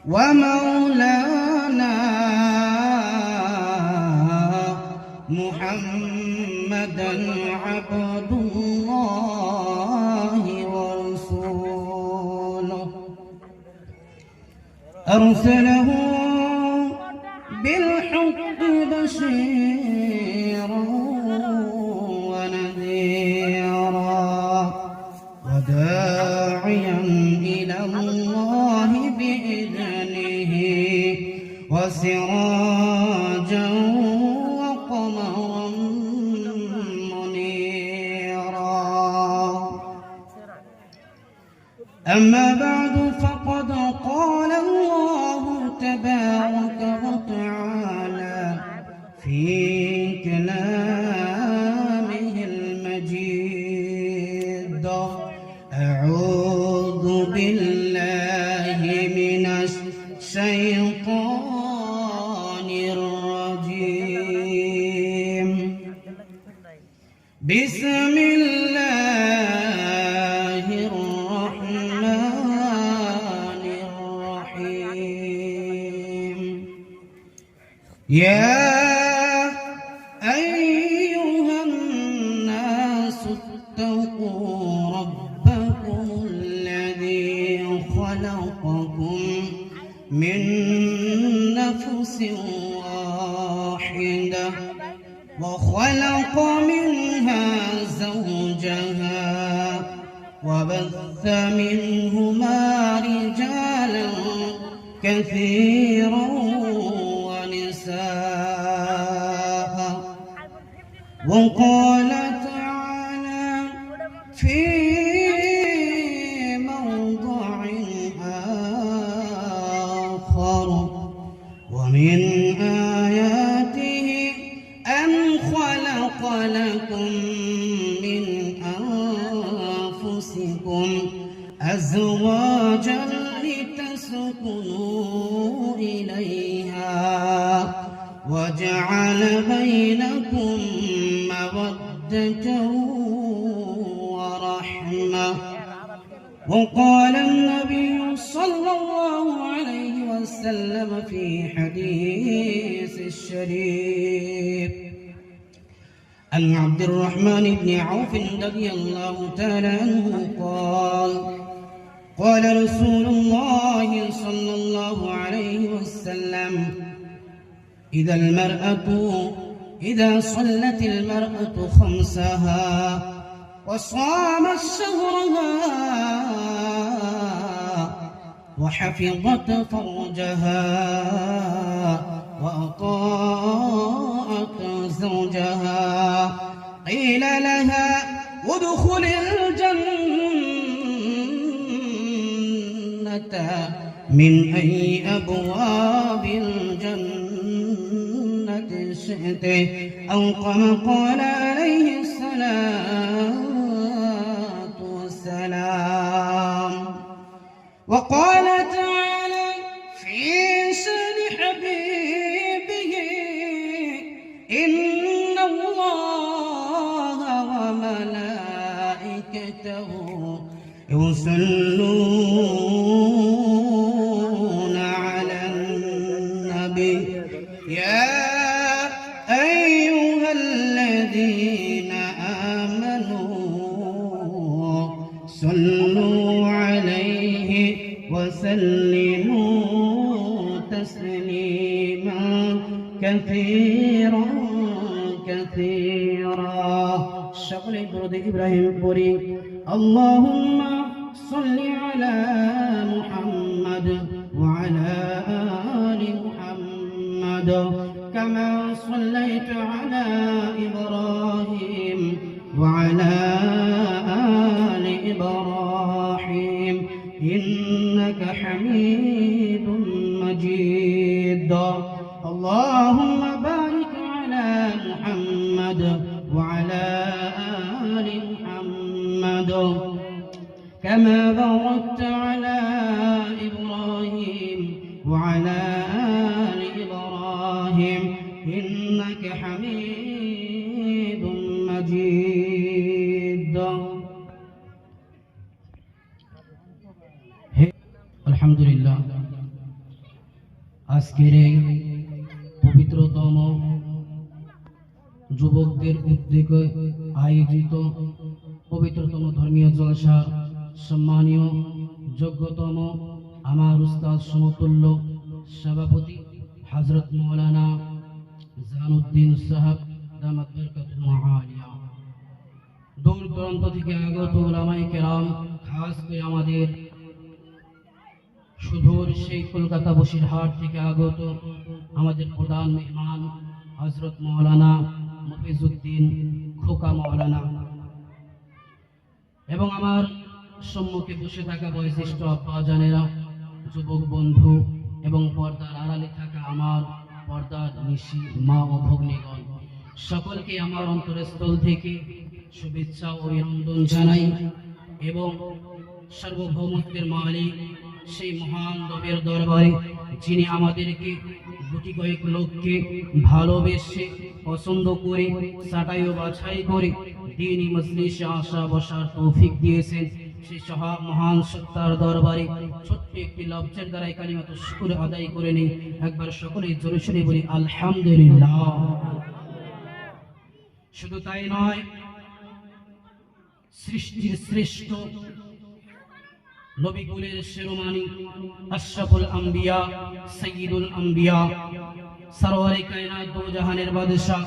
ومولانا محمدا عبد الله ورسوله أرسله بالحق بشيرا ونذيرا وداعيا إلى الله بإذنه وسراجا وقمرا منيرا. أما بعد فقد قال الله تبارك وتعالى في كلامه المجيد: أعوذ بالله من الشيطان الرجيم. بسم الله الرحمن الرحيم. يا أيها الناس اتقوا ربكم الذي خلقكم من نفس واحدة وخلق منها زوجها وبث منهما رجالا كثيرا ونساء. وقال تعالى في موضع آخر: ومن آياته أن خلق لكم من أنفسكم أزواجا لتسكنوا إليها وجعل بينكم مودة ورحمة. وقال النبي صلى الله عليه وسلم في حديث الشريف عن عبد الرحمن بن عوف رضي الله تعالى عنه قال: قال رسول الله صلى الله عليه وسلم: إذا صلت المرأة خمسها وصامت شهرها وحفظت فرجها وأطاعت زوجها قيل لها: ادخل الجنة من أي أبواب الجنة شئت، أو كما قال عليه الصلاة والسلام. وقال تعالى في شأن حبيبه: إن الله وملائكته يصلون على النبي يا أيها الذين آمنوا صلوا عليه وسلموا تسليما كثيرا كثيرا. شغل برد إبراهيم بوري: اللهم صل على محمد وعلى آل محمد كما صليت على إبراهيم وعلى آل إبراهيم إنك حميد مجيد. اللهم بارك على محمد وعلى آل محمد كما باركت على إبراهيم وعلى آل إبراهيم إنك حميد مجيد. আলহামদুলিল্লাহ, আজকের এই পবিত্রতম যুবকদের উদ্যোগে আয়োজিত পবিত্রতম ধর্মীয় জলসা সম্মানীয় যোগ্যতম আমার উস্তাদ সমতুল্য সভাপতি হযরত মাওলানা জানুদ্দিন সাহেব দামাত বরকাতুল আলিয়া, দূর দূরান্ত থেকে আগত উলামায়ে কেরাম, খাস করে আমাদের সুদূর সেই কলকাতা বসিরহাট থেকে আগত আমাদের প্রধান মেহমান হযরত মাওলানা মুফিজউদ্দিন খোকা মাওলানা, এবং আমার সম্মুখে বসে থাকা বয়োজ্যেষ্ঠ আব্বাজানেরা, যুবক বন্ধু এবং পর্দার আড়ালে থাকা আমার পর্দার নিশি মা ও ভগ্নীগণ, সকলকে আমার অন্তরস্থল থেকে শুভেচ্ছা ও অভিনন্দন জানাই। এবং সার্বভৌমত্বের মালিক সেই মহান রবের দরবারে, যিনি আমাদেরকে গুটি কয়েক লোককে ভালোবেসে পছন্দ করে ছাঁটাই ও বাছাই করে দ্বীনি মজলিসে আসা বসার তৌফিক দিয়েছেন, সেই মহান সত্তার দরবারে ছোট্ট একটি লফজের দ্বারাই কালিমাত শুকর আদায় করে নেই। একবার সকলেই জোরে সোরে বলি আলহামদুলিল্লাহ। শুধু তাই নয়, সৃষ্টির শ্রেষ্ঠ নবী কুলের শিরোমণি আশরাফুল আম্বিয়া সাইয়্যিদুল আম্বিয়া সরওয়ারে কায়নাত দো জাহানের বাদশা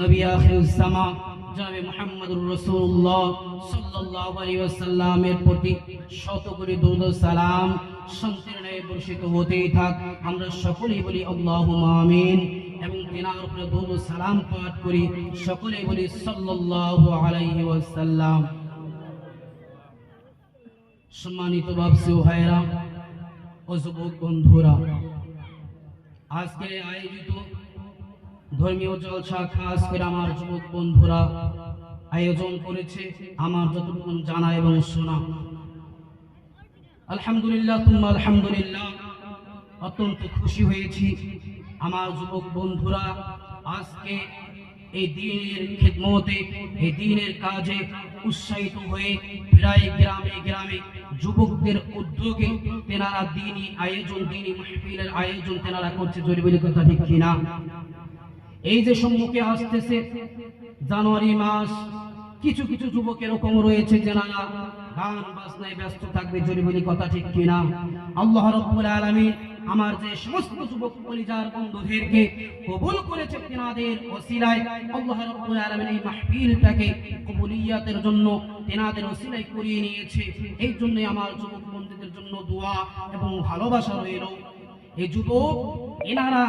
নবী আখিরুজ জামান জনাবে মুহাম্মদুর রাসূলুল্লাহ সাল্লাল্লাহু আলাইহি ওয়াসাল্লামের প্রতি শত কোটি দরুদ ও সালাম শান্তির ন্যায় বর্ষিত হতেই থাক। আমরা সকলেই বলি আল্লাহুম্মা আমিন, এবং তিনার উপরে দরুদ ও সালাম পাঠ করি, সকলেই বলি সাল্লাল্লাহু আলাইহি ওয়াসাল্লাম। সম্মানিত বাপসি ও ভাইরা ও যুবক বন্ধুরা, আজকে আয়োজিত ধর্মীয় জলসা খাস করে আমার যুবক বন্ধুরা আয়োজন করেছে, আমার যতটুকু জানা এবং শোনা, আলহামদুলিল্লাহ তুম্মা আলহামদুলিল্লাহ, অত্যন্ত খুশি হয়েছি। আমার যুবক বন্ধুরা আজকে এই দ্বীনের খিদমতে, এই দ্বীনের কাজে উৎসাহিত হয়ে প্রায় গ্রামে গ্রামে যুবকদের উদ্যোগে তেনারা দ্বীনি আয়োজন, দ্বীনি মাহফিলের আয়োজন তেনারা করছে। জোরে বলি কথা ঠিক কিনা? এই যে সম্মুখে আসতেছে জানুয়ারি মাস, কিছু কিছু যুবক এরকম রয়েছে যারা গান বাজনায় ব্যস্ত থাকবে। জোরে বলি কথা ঠিক কিনা? আল্লাহ রাব্বুল আলামিন আমার যে সমস্ত যুবক পরিবার বন্ধুদেরকে কবুল করেছে তেনাদের ওসিলায়, আল্লাহ রাব্বুল আলামিন এই মাহফিলটাকে কবুলিয়াতের জন্য তেনাদের ওসিলায় করিয়ে নিয়েছে। এই জন্য আমার যুবক বন্ধুদের জন্য দোয়া এবং ভালোবাসা রইল। এই যুবক এনারা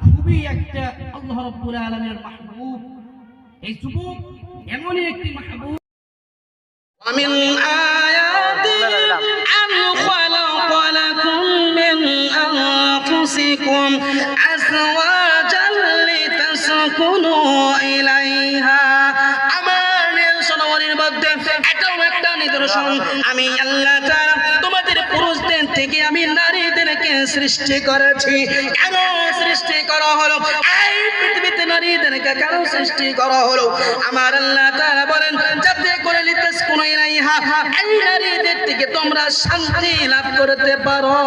খুবই একটা আল্লাহ রাব্বুল আলামিনের মাহবুব। এই যুবক এমনই একটি মাহবুব। ومن آياته أن خلق لكم من أنفسكم أزواجا لتسكنوا إليها। আমি আল্লাহ তাআলা তোমাদের পুরুষদের থেকে আমি নারীদেরকে সৃষ্টি করেছি। কেন সৃষ্টি করা হলো? এই পৃথিবীতে নারীদেরকে কেন সৃষ্টি করা হলো? আমার আল্লাহ তাআলা বলেন, যাতে করে লিতাসকুনু ইলাইহা, এই নারীদের থেকে তোমরা শান্তি লাভ করতে পারো,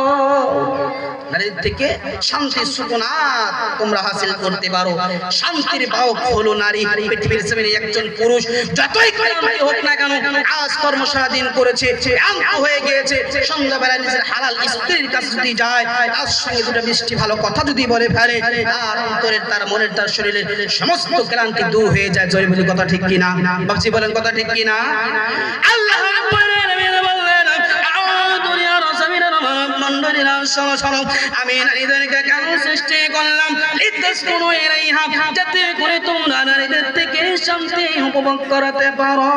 নারীদের থেকে শান্তি সুকুনাত তোমরা হাসিল করতে পারো। শান্তির বাহক হলো নারী। পৃথিবীর জমিনে একজন পুরুষ যতই ক্লান্তি হোক না কেন, কাজ কর্ম সারাদিন করেছে, ক্লান্ত হয়ে গিয়েছে, সন্ধ্যাবেলা নিজের হালাল স্ত্রীর কাছে যদি যায়, তার সঙ্গে দুটো মিষ্টি ভালো কথা যদি বলে ফেলে, তার অন্তরের, তার মনের, তার শরীরের সমস্ত ক্লান্তি দূর হয়ে যায়। জোরে বলি কথা ঠিক কিনা? বাবজি বলেন কথা ঠিক কিনা? আল্লাহ আমি নারীদেরকে কেন সৃষ্টি করলাম? লিতাসকুনু ইলাইহা, যাতে করে তোমরা নারীদের থেকে শান্তি উপভোগ করতে পারো।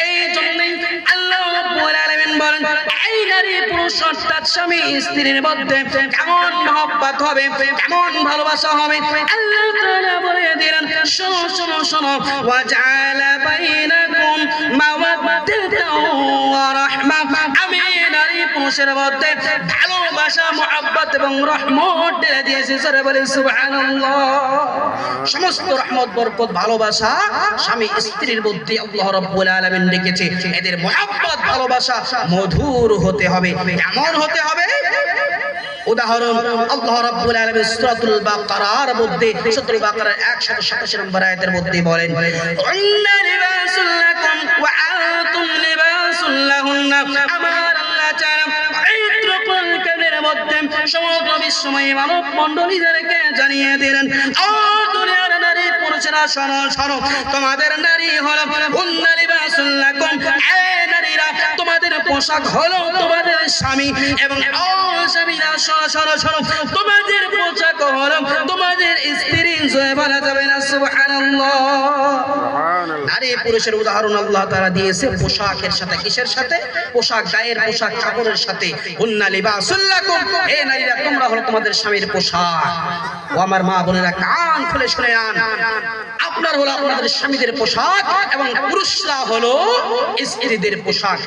এই জন্যই আল্লাহ রাব্বুল আলামিন বলেন, এই নারী পুরুষ অর্থাৎ স্বামী স্ত্রীর মধ্যে কেমন মহব্বত হবে, কেমন ভালোবাসা হবে, আল্লাহ তাআলা বলে দিলেন, শোনো শোনো শোনো, ওয়া জাআলা বাইনাকুম মাওয়াদ্দাতাও ওয়া রাহমা। আমি নারী পুরুষের মধ্যে ভালোবাসা মুহাব্বত এবং রহমত ঢেলে দিয়েছে। জোরে বলি সুবহানাল্লাহ। সমস্ত রহমত বরকত ভালোবাসা স্বামী স্ত্রীর মধ্যে আল্লাহ রাব্বুল আলামিন রেখেছে। এদের মুহাব্বত ভালোবাসা মধুর হতে হবে। কেমন হতে হবে? উদাহরণ আল্লাহ রাব্বুল আলামিন সূরাতুল বাকারার মধ্যে, সূরাতুল বাকারার 187 নম্বর আয়াতের মধ্যে বলেন, ইন্না লিবাসুল লাকুম ওয়া আনতুম লিবাসুল লাহুন্না। আমার আল্লাহ তাআলা পবিত্র কোরআনের মধ্যে সমগ্র বিশ্বময় মানব মণ্ডলীদেরকে জানিয়ে দিলেন, ও দুনিয়ার নারী পুরুষরা শোনো শোনো, তোমাদের নারী হলো উন্না লিবাসুল লাকুম। এই নারীরা তোমাদের পোশাক হলো তোমাদের স্বামী, এবং ও স্বামীরা শোনো শোনো শোনো, তোমাদের পোশাক হলো তোমাদের স্ত্রী। জয় বলা যাবে না সুবহানাল্লাহ। নারী পুরুষের উদাহরণ আল্লাহ তাআলা দিয়েছে পোশাকের সাথে। কিসের সাথে? পোশাক, গায়ের পোশাক, কাপড়ের সাথে। হুন্না লিবাসুল লাকুম, হে নারীরা তোমরা হলো তোমাদের স্বামীর পোশাক। ও আমার মা বোনেরা, কান খুলে শুনে আন, আপনার হলো আপনাদের স্বামীদের পোশাক এবং পুরুষরা হলো স্ত্রীদের পোশাক।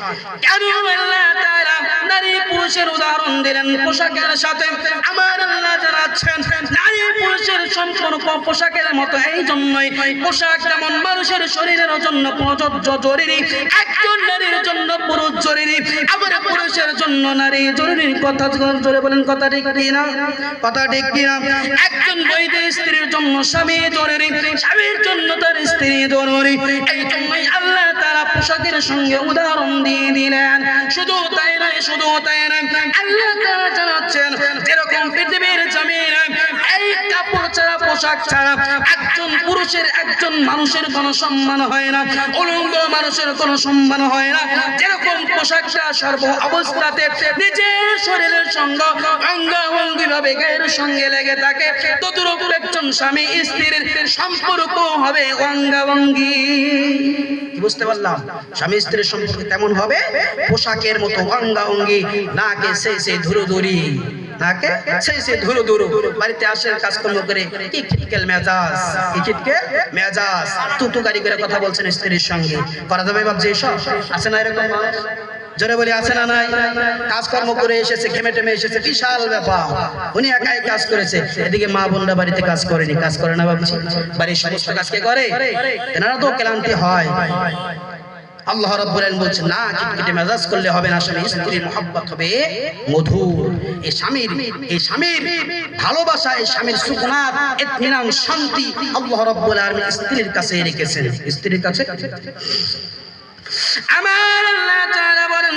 কেন আল্লাহ তাআলা নারী পুরুষের উদাহরণ দিলেন পোশাকের সাথে? আমার আল্লাহ জানাচ্ছেন নারী পুরুষের সম্পর্ক পোশাকের মতো এই জন্যই, পোশাক যেমন মানুষের শরীরের জন্য প্রযোজ্য জরুরি, একজন নারীর জন্য পুরুষ জরুরি, আবার পুরুষের জন্য নারী জরুরি। কথা জোরে বলেন, কথা ঠিক কিনা? কথা ঠিক কিনা? একজন বৈধ স্ত্রীর জন্য স্বামী জরুরি, স্বামীর জন্য তার স্ত্রী জরুরি। এই জন্যই আল্লাহ তাআলা পোশাকের সঙ্গে উদাহরণ দিয়ে দিলেন। শুধু তাই নয়, শুধু তাই নয়, আল্লাহ তাআলা জানাচ্ছেন যেরকম পৃথিবীর জমিনে এই কাপড় ছাড়া, পোশাক ছাড়া একজন পুরুষের, একজন মানুষের কোনো সম্মান হয় না, উলঙ্গ মানুষের কোনো সম্মান হয় না। যেরকম পোশাকটা সর্ব অবস্থাতে নিজের শরীরের সঙ্গে অঙ্গাঙ্গি ভাবে গায়ের সঙ্গে লেগে থাকে, ততটুকু একজন স্বামী স্ত্রীর সম্পর্ক হবে অঙ্গাঙ্গি। কি বুঝতে পারলাম? স্বামী স্ত্রীর সম্পর্ক কেমন হবে? পোশাকের মতো অঙ্গাঙ্গি, নাকে সেই ধুরুধুরি, নাকে সেই ধুরুধুরু। বাড়িতে আসেন কাজকর্ম করে কি খিটকেল মেজাজ, কি খিটকেল মেজাজ, তুতুকারি করে কথা বলছেন স্ত্রীর সঙ্গে। করা যাবে বাবজি? এসব আছে না এরকম? জোরে বলি আছে না নাই? কাজকর্ম করে এসেছে, ঘেমে টেমে এসেছে, বিশাল ব্যাপার, উনি একাই কাজ করেছে, এদিকে মা বোনরা বাড়িতে কাজ করেনি। কাজ করে না বাবজি? বাড়ির সমস্ত কাজ কে করে? এনারা তো ক্লান্তি হয়। আল্লাহ রাব্বুল আলামিন বলছেন না, খিটখিটে মেজাজ করলে হবে না, স্বামী স্ত্রীর মহব্বত হবে মধুর। এই স্বামীর ভালোবাসা, এই স্বামীর সুকুনাত, ইতমিনান, শান্তি আল্লাহ রাব্বুল আলামিন স্ত্রীর কাছে রেখেছেন। স্ত্রীর কাছে আমার আল্লাহ তাআলা বলেন,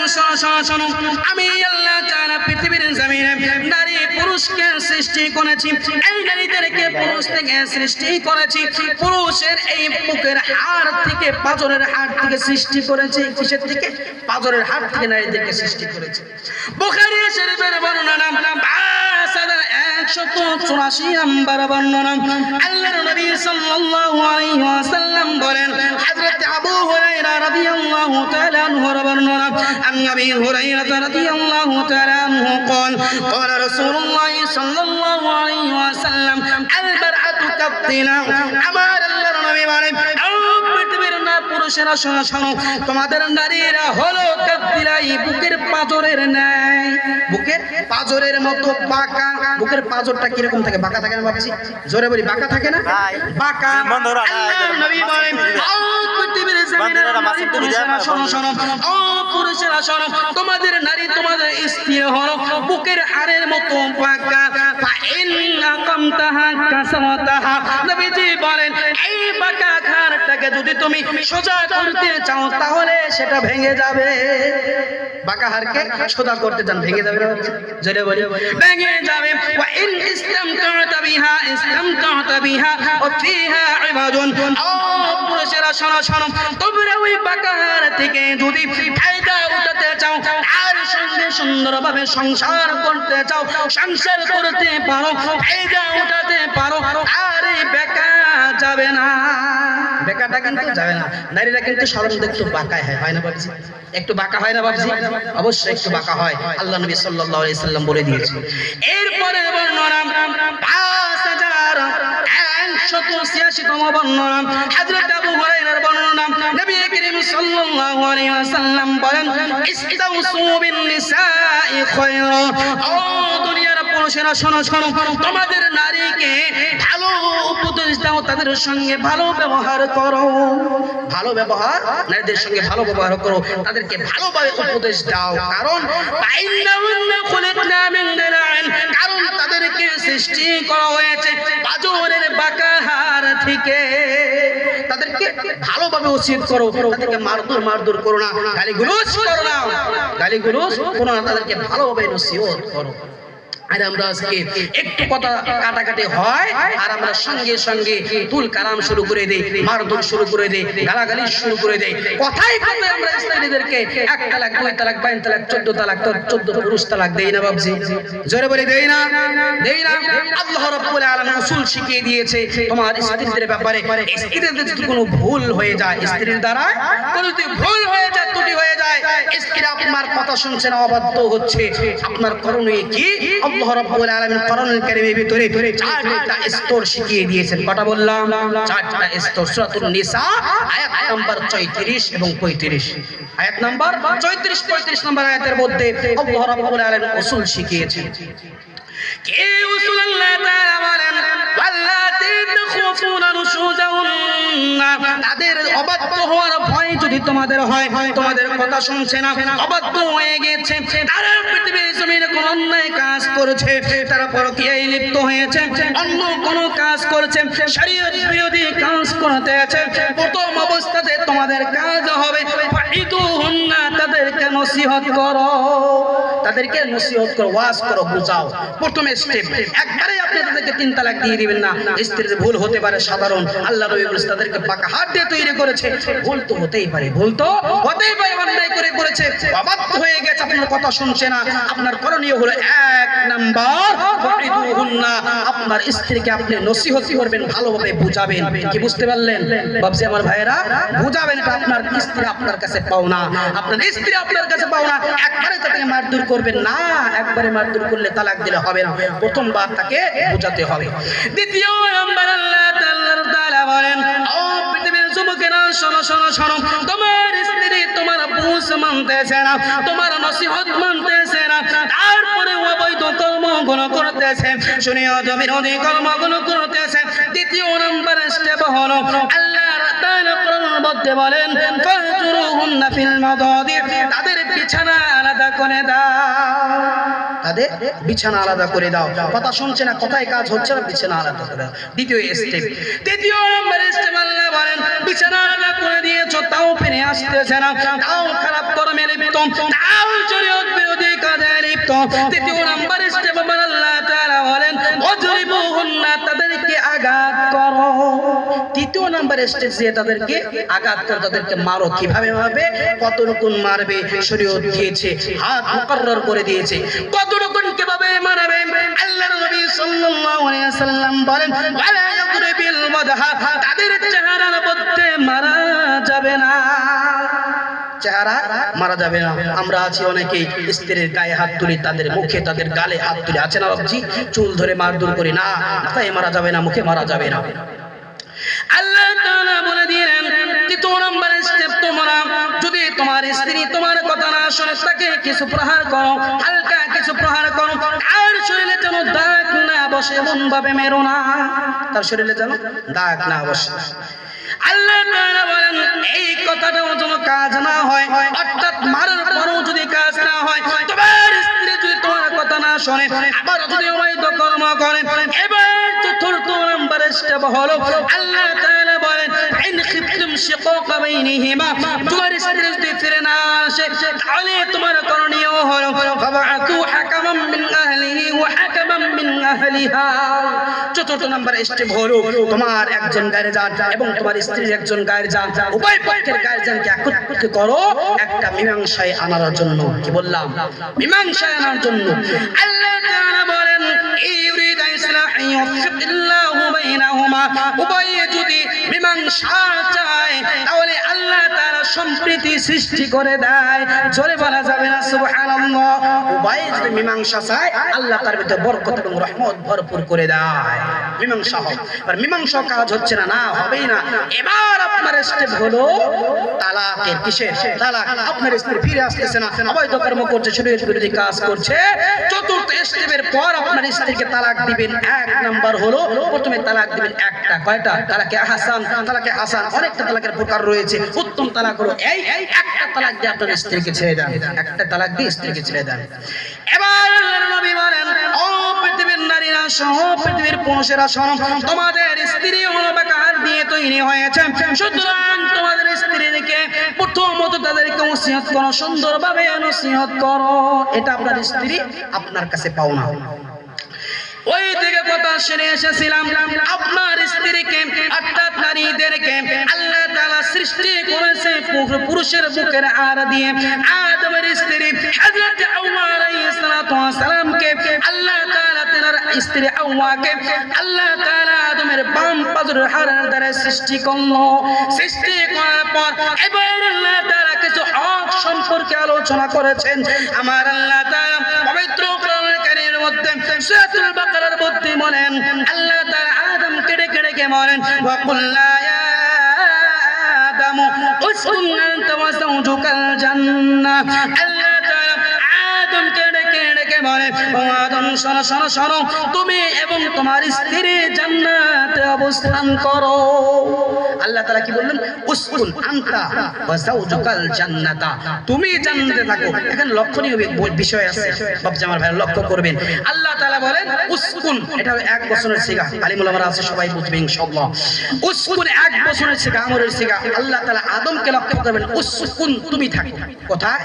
শোনো, আমি আল্লাহ তাআলা পৃথিবীর জমিনে নারী পুরুষকে সৃষ্টি করেছি। এই নারীদেরকে পুরুষ থেকে সৃষ্টি করেছি। পুরুষের এই বুকের হাড় থেকে, পাঁজরের হাড় থেকে সৃষ্টি করেছি। কিসের থেকে? পাঁজরের হাড় থেকে নারীদেরকে সৃষ্টি করেছে। বুখারী শরীফের বর্ণনা 5184 নম্বর বর্ণনা। আল্লাহর নবী সাল্লাল্লাহু আলাইহি ওয়াসাল্লাম বলেন, হযরত আবু হুরায়রা রাদিয়াল্লাহু তাআলা আনহু বর্ণনা, আন আবি হুরায়রা রাদিয়াল্লাহু তাআলা আনহু قال قال رسول الله صلى الله عليه وسلم البرعة كالطلاء। আমার আল্লাহর নবী বলেন, পৃথিবীর না পুরুষেরা শোনো, তোমাদের নারীরা হলো কাদ্দিলাই, বুকের পাঁজরের ন্যায়, বুকের পাঁজরের মতো বাঁকা। বুকের পাঁজরটা কিরকম থাকে? বাঁকা থাকে না বাবজি? জোরে বলি, বাঁকা থাকে না? বাঁকা। আল্লাহর নবী বলেন, পৃথিবীর জমিনের নারী পুরুষেরা শোনো, ও পুরুষেরা শোনো, তোমাদের নারী, তোমাদের স্ত্রী হলো বুকের হাড়ের মতো বাঁকা। নবীজি বলেন, এই বাঁকা হাড়টাকে যদি তুমি সোজা করতে চাও তাহলে সেটা ভেঙে যাবে। বাঁকা হাড়কে সোজা করতে চান, ভেঙে যাবে না? জোরে বলি, ভেঙে যাবে। ওয়া ইন ইসলামতা বিহা ওয়া ফিহা ইবাদুন। ও পুরুষেরা শোনো, তোমরা ওই বাঁকা হাড় থেকে যদি ফায়দা উঠাতে চাও, আর সঙ্গে সুন্দরভাবে সংসার করতে চাও, সংসার করতে পারো, ফায়দা উঠাতে পারো, আর বেকা যাবে না। বেকাটা কিন্তু যাবে না। নারীরা কিন্তু সাধারণত একটু বাঁকা হয় না বাবজি? একটু বাঁকা হয় না বাবজি? অবশ্যই একটু বাঁকা হয়। আল্লাহ নবী সাল্লাল্লাহু আলাইহি সাল্লাম বলে দিয়েছেন। এরপরে বর্ণনা 186তম বর্ণনা হযরত আবু হুরায়রার বর্ণনা নবী করিম সাল্লাল্লাহু আলাইহি ওয়াসাল্লাম বলেন ইস্তাউসু বিন নিসাই খায়রা। ও দুনিয়ার পুরুষেরা শোনো শোনো, তোমাদের নারীকে ভালো উপদেশ দাও, তাদের সঙ্গে ভালো ব্যবহার করো। ভালো ব্যবহার, নারীদের সঙ্গে ভালো ব্যবহার করো, তাদেরকে ভালোভাবে উপদেশ দাও। কারণ কারণ তাদেরকে সৃষ্টি করা হয়েছে পাঁজরের বাঁকা হাড় থেকে। তাদেরকে ভালোভাবে উচিত করো, তাদেরকে মারধর করো না, গালিগুলোজ করো না, গালিগুলোজ করো না, তাদেরকে ভালোভাবে নসিহত করো। আর আমরা আজকে একটু কথা কাটাকাটি হয় আর আমরা সঙ্গে সঙ্গে তুল কালাম শুরু করে দেই, মারধর শুরু করে দেই, গালাগালি শুরু করে দেই। কথাই কথাই আমরা স্ত্রীদেরকে 1 তালাক 2 তালাক 5 তালাক 14 তালাক 14 পুরুষ তালাক দেই না বাবজি? জোরে বলে দেই না? দেই না? আল্লাহ রাব্বুল আলামিন উসুল শিখিয়ে দিয়েছে তোমার স্ত্রীদের ব্যাপারে। স্ত্রীদের যদি কোনো ভুল হয়ে যায়, স্ত্রীর দ্বারা কোনো যদি ভুল হয়ে যায়, ত্রুটি হয়ে যায়, স্ত্রী আপনার কথা শুনছে না, অবাধ্য হচ্ছে, আপনার করণীয় কি? আল্লাহ রাব্বুল আলামিন কোরআনুল কারীমের ভিতরে 4টা স্তর শিখিয়ে দিয়েছেন। কটা বললাম? 4টা স্তর। সূরাতুন নিসা আয়াত নাম্বার 34 এবং 35। আয়াত নাম্বার 34 35 নম্বর আয়াতের মধ্যে আল্লাহ রাব্বুল আলামিন উসুল শিখিয়েছেন। কে উসুল আল্লাহ তাআলা বলেন ওয়াল্লাতী তাখুফুনা নুশুজাহুন্না, তাদের অবাধ্য হওয়ার ভয় যদি তোমাদের হয়, তোমাদের কথা শুনছে না, অবাধ্য হয়ে গেছে, তারা পৃথিবীর জমিনে কোন অন্যায় কাজ করেছে, তারা পরকীয়ায় লিপ্ত হয়েছে, অন্য কোন কাজ করেছে, শরীয়ত বিরোধী কাজ করতে আছে, প্রথম অবস্থাতে তোমাদের কাজ হবে ফাইদুহুন্না, তাদেরকে নসিহত করো, তাদেরকে নসিহত করো, ওয়াজ করো, বুঝাও। প্রথম স্টেপ। একবারে আপনি তাদেরকে 3 তালাক দিয়ে দিবেন না। স্ত্রীর ভুল হতে পারে সাধারণ, আল্লাহ নবী বলেছেন তাদেরকে পাকা হাত দিয়ে তৈরি করেছে, ভুল তো হতেই পারে, ভুল তো হতেই পারে, অন্যায় করে করেছে, অবাধ্য হয়ে গেছে, আপনার কথা শুনছে না, আপনার করণীয় হলো 1 নাম্বার ফাইদুহুন্না, আপনার স্ত্রীকে আপনি নসিহত করবেন, ভালোভাবে বুঝাবেন। কি বুঝতে পারলেন বাবজি আমার ভাইয়েরা? বুঝাবেন, এটা আপনার স্ত্রী আপনার কাছে পাওনা, আপনার স্ত্রী আপনার কাছে পাওনা। একবারে তাকে মারধর করবেন না, একবারে মারধর করলে তালাক দিলে হবে না, প্রথমবার তাকে বোঝাতে হবে। দ্বিতীয় নাম্বার আল্লাহ তাআলা বলেন ও পৃথিবীর যুবকেরা শোনো শোনো শোনো, তোমার স্ত্রী তোমার বুঝ মানতেছে না, তোমার নসিহত মানতেছে না, তারপরে অবৈধ কর্মগুলো করতেছে, শরীয়ত বিরোধী কর্মগুলো করতেছে। দ্বিতীয় নাম্বার স্টেপ হলো আল্লাহ তাআলা কোরআনের মধ্যে বলেন ফাজুরুহুন্না ফিল মাদাজি, তাদের বিছানা আলাদা করে দাও, তাদের বিছানা আলাদা করে দাও। কথা শুনছে না, কথায় কাজ হচ্ছে না, বিছানা আলাদা করে দাও। দ্বিতীয় স্টেপ। তৃতীয় নম্বর স্টেপ আল্লাহ বলেন বিছানা আলাদা করে দিয়েছো, তাও ফিরে আসতেছে না, তাও খারাপ কর্মে লিপ্ত, তাও শরীয়ত বিরোধী কাজে লিপ্ত। তৃতীয় নম্বর স্টেপ আল্লাহ তাআলা বলেন ওয়াজরিবুহুন্না, তাদেরকে আঘাত করো। তৃতীয় নম্বর স্টেপ যে তাদেরকে আঘাত করো, তাদেরকে মারো। কিভাবে মারবে? কত রকম মারবে শরীয়ত দিয়েছে, হাত মুকররর করে দিয়েছে। কত রকম কিভাবে মারবে? আল্লাহর নবী সাল্লাল্লাহু আলাইহি ওয়াসাল্লাম বলেন ওয়ালা ইয়াদরিবিল ওয়াজহা, তাদের চেহারার মধ্যে মারা যাবে না, চেহারা মারা যাবে না। আমরা আছি অনেকেই স্ত্রীর গায়ে হাত তুলি, তাদের মুখে, তাদের গালে হাত তুলি, আছে না বাবজি? চুল ধরে মারধর করি না, মাথায় মারা যাবে না, মুখে মারা যাবে না। আল্লাহ তাআলা বলে দিলেন তৃতীয় নম্বর স্টেপ, তোমরা যদি তোমার স্ত্রী তোমার কথা না শুনে তাকে কিছু প্রহার করো, হালকা কিছু প্রহার করো, আর শরীরে যেন দাগ না বসে, এমন ভাবে মেরো না, তার শরীরে যেন দাগ না বসে। আল্লাহ তাআলা বলেন এই কথাটাও যেন কাজ না হয়, অর্থাৎ মারার পরেও যদি কাজ না হয়, তোমার স্ত্রী যদি তোমার কথা না শোনে, আবার যদি অবৈধ কর্ম করে। এবার চতুর্থ নম্বর স্টেপ হলো আল্লাহ তাআলা বলেন ইন খিফতুম শিকাকা বাইনিহিমা, তোমার স্ত্রী যদি ফিরে না আসে তাহলে তোমার করণীয় হলো ফাবআতু হাকামান মিন আহলিহি ওয়া হাকামান মিন আহলিহা। চতুর্থ নম্বর স্টেপ হলো তোমার একজন গার্জিয়ান এবং তোমার স্ত্রীর একজন গার্জিয়ান, উভয় পক্ষের গার্জিয়ানকে একত্রিত করো একটা মীমাংসায় আনার জন্য। কি বললাম? মীমাংসায় আনার জন্য। আল্লাহ তাআলা বলেন ইউরিদা ইসলাহি ইউফিকিল্লাহু বাইনাহুমা, উভয় যদি মীমাংসা চায় তাহলে আল্লাহ তাআলা সম্প্রীতি সৃষ্টি করে দেয়। জোরে বলা যাবে না সুবহানাল্লাহ? উভয় যদি মীমাংসা চায় আল্লাহ তার ভিতরে বরকত এবং রহমত ভরপুর করে দেয়। মীমাংসা হয়, আর মীমাংসা কাজ হচ্ছে না, না হবেই না। এবার আপনার স্টেপ হলো তালাকের। কিসের তালাক? আপনার স্ত্রী ফিরে আসতেছে না, অবৈধ কর্ম করছে, শরীয়ত বিরোধী কাজ করছে। চতুর্থ স্টেপের পর আপনার স্ত্রীকে তালাক দিবেন। এক নাম্বার হলো প্রথমে তালাক দিবেন একটা। কয়টা? তালাকে হাসান। তালাকে হাসান অনেকটা তালাকের প্রকার রয়েছে। উত্তম তালাক হলো এই একটা তালাক দিয়ে আপনার স্ত্রীকে ছেড়ে দেন, একটা তালাক দিয়ে স্ত্রীকে ছেড়ে দেন। এবার আল্লাহর নবী বলেন, ও পৃথিবীর নারীরা সহ পৃথিবীর পুরুষেরা সহ তোমাদের স্ত্রী হলো বেকার দিয়ে তৈরি হয়েছে, সুতরাং তোমাদের স্ত্রীকে প্রথমত তাদেরকে নসিহত করো, সুন্দরভাবে নসিহত করো। এটা আপনার স্ত্রী আপনার কাছে পাওনা। ওই দিকে কথা শুনে এসেছিলাম, আপনার স্ত্রীকে অর্থাৎ নারীদেরকে আল্লাহ তাআলা সৃষ্টি করেছে পুরুষের বুকের আড় দিয়ে। আদমের স্ত্রী হযরত হাওয়া আলাইহিস সালাতু ওয়াস সালামকে আল্লাহ তাআলা তার স্ত্রী হাওয়াকে আল্লাহ তাআলা আদমের বাম পাজরের হাড়ের দ্বারা সৃষ্টি করলো। সৃষ্টি করার পর এবার আল্লাহ তাআলা কিছু হক সম্পর্কে আলোচনা করেছেন। আমার আল্লাহ তাআলা পবিত্র কোরআনুল কারীমের মধ্যে সূরাতুল বাকারার মধ্যে বলেন, আল্লাহ তাআলা আদমকে ডেকে ডেকে বলেন, ওয়া কুল্লা ইয়া আদামু উসকুন আনতা ওয়া যাওজুকাল জান্নাহ। আল্লাহ তাআলা আদমকে ডেকে ডেকে বলেন, ও আদম শোনো শোনো শোনো, তুমি এবং তোমার স্ত্রী জান্নাতে অবস্থান করো। আল্লাহ তাআলা কি বললেন? উসকুন আনতা ওয়া যাওজুকাল জান্নাতা, তুমি জান্নাতে থাকো। এখানে লক্ষণীয় বিষয় আছে, বাবা আমার ভাই লক্ষ্য করবেন। আল্লাহ তাআলা বলেন উসকুন, এটা এক বছরের সিগা, আলিমুল আমরা আছে সবাই বুঝবে ইনশাআল্লাহ। উসকুন এক বছরের সিগা, আমরের সিগা। আল্লাহ তাআলা আদমকে লক্ষ্য করবেন, উসকুন তুমি থাকো কোথায়?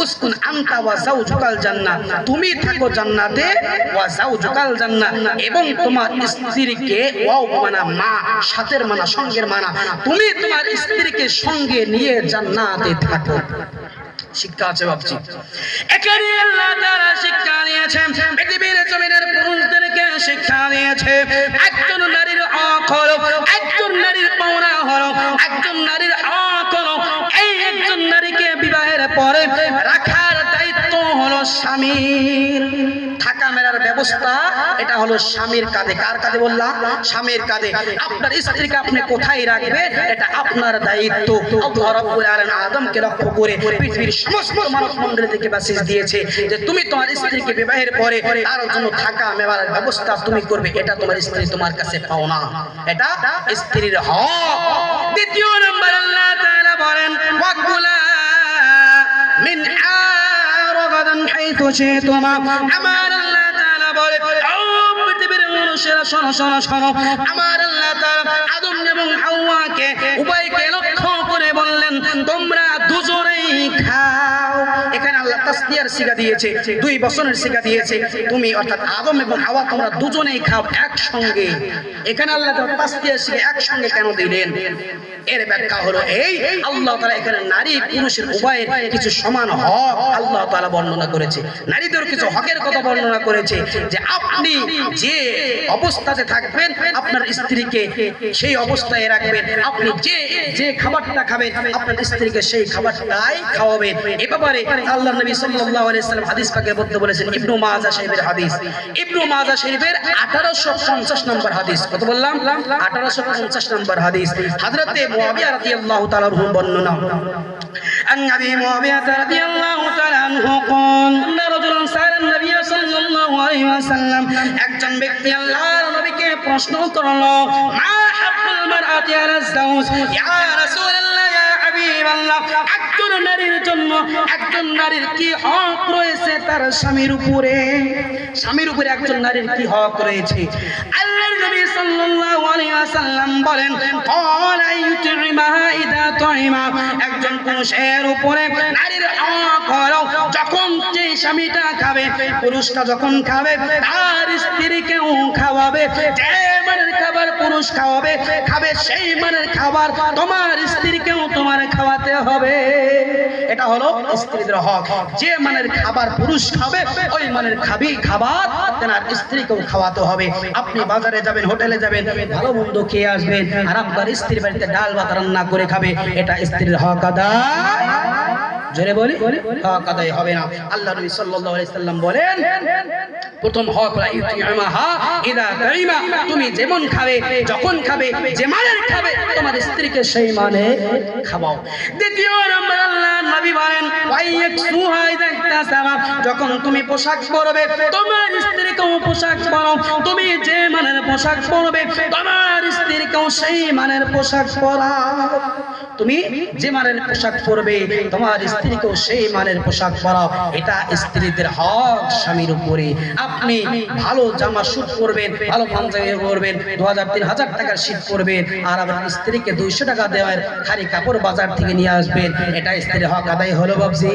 উসকুন আনতা ওয়া যাওজুকাল জান্নাত, তুমি থাকো জান্নাতে, ওয়া যাওজুকাল জান্নাত, এবং তোমার স্ত্রীকে, ওয়াও মানা মা, সাথের মানা, সঙ্গের মানা, তুমি তোমার স্ত্রীকে সঙ্গে নিয়ে জান্নাতে থাকো। শিক্ষা আছে বাপজি, এখানে আল্লাহ তাআলা শিক্ষা দিয়েছেন, পৃথিবীর জমিনের পুরুষদেরকে শিক্ষা দিয়েছে। একজন নারীর হক হলো, একজন নারীর পাওনা হলো, একজন নারীর হক হলো এই একজন নারীকে বিবাহের পরে রাখার দায়িত্ব হলো স্বামীর। থাকা মেলার ব্যবস্থা এটা হলো স্বামীর কাঁধে। কার কাঁধে বললাম? স্বামীর কাঁধে। আপনার স্ত্রীকে আপনি কোথায় রাখবে এটা আপনার দায়িত্ব। আল্লাহ রাব্বুল আলামিন আদমকে লক্ষ্য করে পৃথিবীর সমস্ত মানব মণ্ডলীকে মেসেজ দিয়েছে যে তুমি তোমার স্ত্রীকে বিবাহের পরে তার জন্য থাকা মেলার ব্যবস্থা তুমি করবে। এটা তোমার স্ত্রী তোমার কাছে পাও না, এটা স্ত্রীর হক। দ্বিতীয় নম্বর আল্লাহ তাআলা বলেন, ওয়াকুলা মিন আরাগাদান হাইতু শিতুমা। আমার আল্লাহ তাআলা বলে, ও পৃথিবীর মানুষেরা শোনো শোনো শোনো, আমার আল্লাহ তাআলা আদম এবং হাওয়াকে উভয়কে লক্ষ্য করে বললেন তোমরা দুজনেই খাও। এখানে আল্লাহ তাসনিয়ার সিগা দিয়েছে, দুই বচনের সিগা দিয়েছে। তুমি অর্থাৎ আদম এবং হাওয়া তোমরা দুজনেই খাও একসঙ্গে। এখানে আল্লাহ তাআলা তাসনিয়ার সিগা একসঙ্গে কেন দিলেন? এর ব্যাখ্যা হলো এই, আল্লাহ তাআলা এখানে নারী পুরুষের উভয়ের কিছু সমান হক আল্লাহ তাআলা বর্ণনা করেছে। নারীদের কিছু হকের কথা বর্ণনা করেছে যে আপনি যে অবস্থাতে থাকবেন আপনার স্ত্রীকে সেই অবস্থায় রাখবেন। আপনি যে খাবারটা খাবেন আপনার স্ত্রীকে সেই খাবারটাই খাওয়াবেন। এই ব্যাপারে আল্লাহর নবী সাল্লাল্লাহু আলাইহি ওয়াসাল্লাম হাদিস পাকের মধ্যে বলেছেন, ইবনে মাজাহ শরীফের হাদিস, ইবনে মাজাহ শরীফের 1850 নম্বর হাদিস। কত বললাম? 1850 নম্বর হাদিস। হযরতে মুআবিয়া রাদিয়াল্লাহু তাআলা আনহু বর্ণনা, আন আবি মুআবিয়া রাদিয়াল্লাহু তাআলা আনহু قال ان رجلا سأل النبي صلى الله عليه وسلم, একজন ব্যক্তি আল্লাহর নবীকে প্রশ্ন করলো, মা হাক্কুল মারআতি আলা যাওজ, ইয়া রাসূলুল্লাহ ইয়া হাবিবাল্লাহ, একজন নারীর জন্য একজন নারীর কি হক রয়েছে তার স্বামীর উপরে? স্বামীর উপরে একজন নারীর কি হক রয়েছে? আল্লাহর নবী সাল্লাল্লাহু আলাইহি ওয়াসাল্লাম বলেন, ক্বালা ইউতিমাহা ইদা তুইমা, একজন পুরুষের উপরে নারীর হক হলো যখন যে স্বামীটা খাবে, পুরুষটা যখন খাবে তার স্ত্রীকেও খাওয়াবে। যে মানের খাবার পুরুষ খাবে সেই মানের খাবার তোমার স্ত্রীকেও তোমার খাওয়াতে হবে। এটা হলো স্ত্রীদের হক। যে মানের খাবার পুরুষ খাবে ওই মানের খাবার তার স্ত্রীকেও খাওয়াতে হবে। আপনি বাজারে যাবেন, হোটেলে যাবেন, ভালো মন্দ খেয়ে আসবেন, আর আপনার স্ত্রীর বাড়িতে ডাল ভাত রান্না করে খাবে, এটা স্ত্রীর হক আদায় জোরে বলি হক আদায় হবে না। আল্লাহ নবী সাল্লাল্লাহু আলাইহি সাল্লাম বলেন প্রথম হক হলো ইউতিমাহা ইদা তাইমা, তুমি যেমন খাবে যখন খাবে যে মানের খাবে তোমার স্ত্রীকে সেই মানে খাওয়াও। দ্বিতীয় নম্বর আল্লাহ নবী বলেন ওয়াইয়াকসুহা ইদা ইকতাসাবা, যখন তুমি পোশাক পরবে তোমার স্ত্রীকেও পোশাক পরাও, তুমি যে মানের পোশাক পরবে তোমার স্ত্রীকেও সেই মানের পোশাক পরাও। তুমি যে মানের পোশাক পরবে তোমার স্ত্রীকেও সেই মানের পোশাক পরাও। এটা স্ত্রীদের হক স্বামীর উপরে। আপনি ভালো জামা স্যুট পরবেন, ভালো পাঞ্জাবি পরবেন, 2000-3000 টাকার শীত পরবেন, আর আপনার স্ত্রীকে 200 টাকা দেওয়ার খালি কাপড় বাজার থেকে নিয়ে আসবেন, এটা স্ত্রীর হক আদায় হলো বাবজি?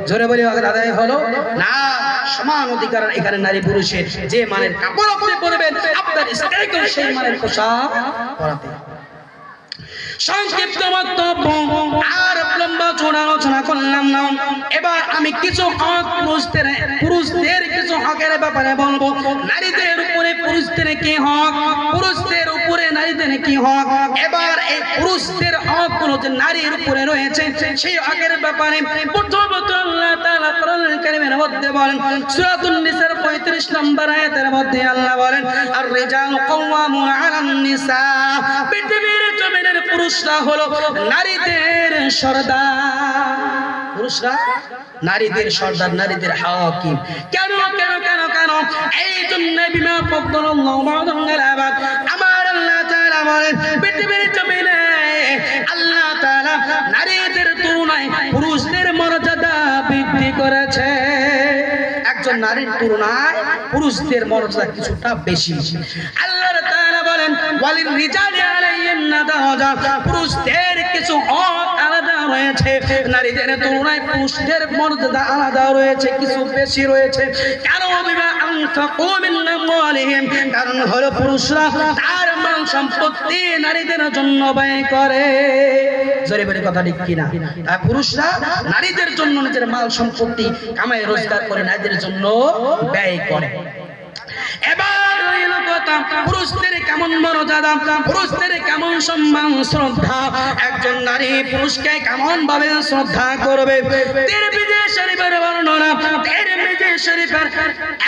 জোরে বলি হক আদায় হলো না? সমান অধিকার এখানে নারী পুরুষের। যে মানের কাপড় আপনি পরবেন আপনার স্ত্রীকেও সেই মানের পোশাক পরাতে। সংক্ষিপ্ত বক্তব্য আর লম্বা চড়া আলোচনা করলাম না। এবার আমি কিছু হক পুরুষদের কিছু হকের ব্যাপারে বলবো। নারীদের উপরে পুরুষদের কি হক, পুরুষদের উপরে নারীদের কি হক। এবার এই পুরুষদের হক গুলো যে নারীর উপরে রয়েছে সেই হকের ব্যাপারে প্রথমত আল্লাহ তাআলা কোরআনুল কারীমের মধ্যে বলেন, সূরাতুন নিসার 35 নম্বর আয়াতের মধ্যে আল্লাহ বলেন আর রিজালু কাওয়ামুনা আলান নিসা, পৃথিবীর জমিনের পুরুষরা হলো নারীদের সরদার। পুরুষরা নারীদের সরদার, নারীদের হাকিম। কেন কেন কেন কেন? এই জন্য বিমা ফদ্দালাল্লাহু বা'দাহুম আলা বা'দ, আমার আল্লাহ তাআলা বলেন পৃথিবীর জমিনে আল্লাহ তাআলা নারীদের তুলনায় পুরুষদের মর্যাদা বৃদ্ধি করেছে। একজন নারীর তুলনায় পুরুষদের মর্যাদা কিছুটা বেশি। আল্লাহ তাআলা বলেন ওয়ালির রিজালি আলাইহিন্না দারাজা, পুরুষদের কিছু হক আলাদা রয়েছে, নারীদের তুলনায় পুরুষদের মর্যাদা আলাদা রয়েছে, কিছু বেশি রয়েছে। কেন? বিমা আনফাকু মিন আমওয়ালিহিম, কারণ হলো পুরুষরা তার মাল সম্পত্তি নারীদের জন্য ব্যয় করে। জোরে বলে কথা ঠিক কিনা? পুরুষরা নারীদের জন্য নিজের মাল সম্পত্তি কামাই রোজগার করে নারীদের জন্য ব্যয় করে। এবার হইল কথা পুরুষদের কেমন মর্যাদা, পুরুষদের কেমন সম্মান শ্রদ্ধা, একজন নারী পুরুষকে কেমন ভাবে শ্রদ্ধা করবে। তিরমিজি শরীফের বর্ণনা, তিরমিজি শরীফের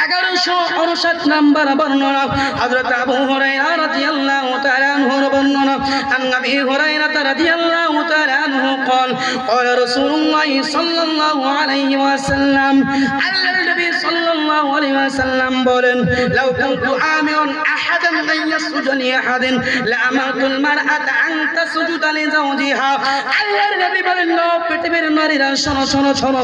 1159 নম্বর বর্ণনা, হযরত আবু হুরায়রা রাদিয়াল্লাহু তাআলা আনহুর বর্ণনা, আন নবী হুরায়রা রাদিয়াল্লাহু তাআলা আনহু قال قال رسول الله صلى الله عليه وسلم, আল্লাহর নবী সাল্লাল্লাহু আলাইহি ওয়াসাল্লাম বলেন লাউ কুনতু আমিরুন আহাদান আন ইয়াসজুদা লি আহাদিন লা আমারতুল মারআতা আন তাসজুদা লি যাওজিহা। আল্লাহর নবী বলেন পৃথিবীর নারীরা শোনো শোনো শোনো,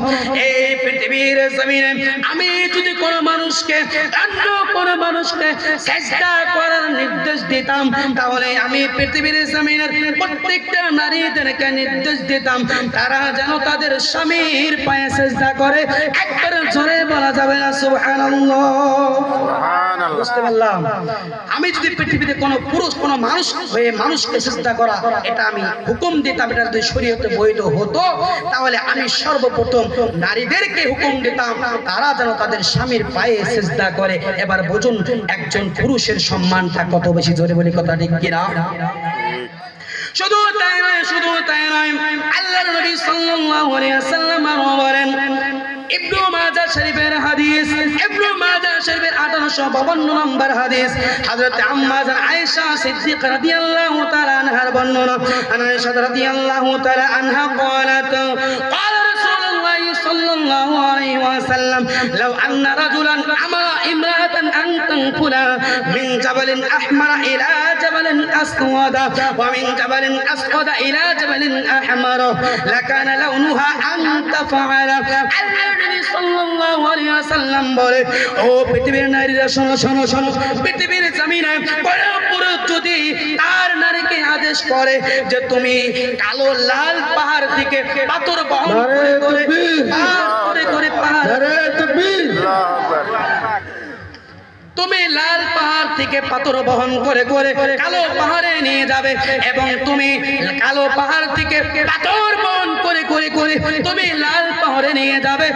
এই পৃথিবীর জমিনে আমি যদি কোন মানুষকে অন্য কোন মানুষকে সিজদা করার নির্দেশ দিতাম তাহলে আমি পৃথিবীর জমিনের প্রত্যেকটা নারীদেরকে নির্দেশ দিতাম তারা যেন তাদের স্বামীর পায়ে সিজদা করে। একবার জোরে বলা যাবে না সুবহানাল্লাহ? সুবহানাল্লাহ। বুঝতে পারলাম? আমি যদি পৃথিবীতে কোনো পুরুষ কোনো মানুষ হয়ে মানুষকে সিজদা করা এটা আমি হুকুম দিতাম, এটা যদি শরীয়তে বৈধ হতো তাহলে আমি সর্বপ্রথম নারীদেরকে হুকুম দিতাম তারা যেন তাদের স্বামীর পায়ে সিজদা করে। এবার বুঝুন একজন পুরুষের সম্মানটা কত বেশি। জোরে বলি কথা ঠিক কিনা? শুধু তাই নয়, শুধু তাই নয়, আল্লাহর নবী সাল্লাল্লাহু আলাইহি ওয়াসাল্লাম বলেন ইবনে মাজাহ শরীফের হাদিস, ইবনে মাজাহ শরীফের 1852 নম্বর হাদিস, হযরত আম্মা জান আয়েশা সিদ্দিকা রাদিয়াল্লাহু তাআলা আনহার বর্ণনা, আয়েশা রাদিয়াল্লাহু তাআলা আনহা قالت قال رسول الله صلى الله عليه وسلم لو أن رجلا أمر امرأة أن تنقل من جبل أحمر إلى جبل أسود ومن جبل أسود إلى جبل أحمر لكان لونها أن تفعل। النبي صلى الله عليه وسلم বলে ও পৃথিবীর নারীরা শোনো শোনো শোনো, পৃথিবীর জমিনে কোনো পুরুষ যদি তার নারীকে আদেশ করে যে তুমি কালো লাল পাহাড় থেকে পাথর বহন করে পাহাড়, তুমি লাল পাহাড় থেকে পাথর বহন করে করে কালো পাহাড়ে নিয়ে যাবে এবং তুমি কালো পাহাড় থেকে পাথর বহন করে করে করে তুমি লাল পাহাড়ে নিয়ে যাবে।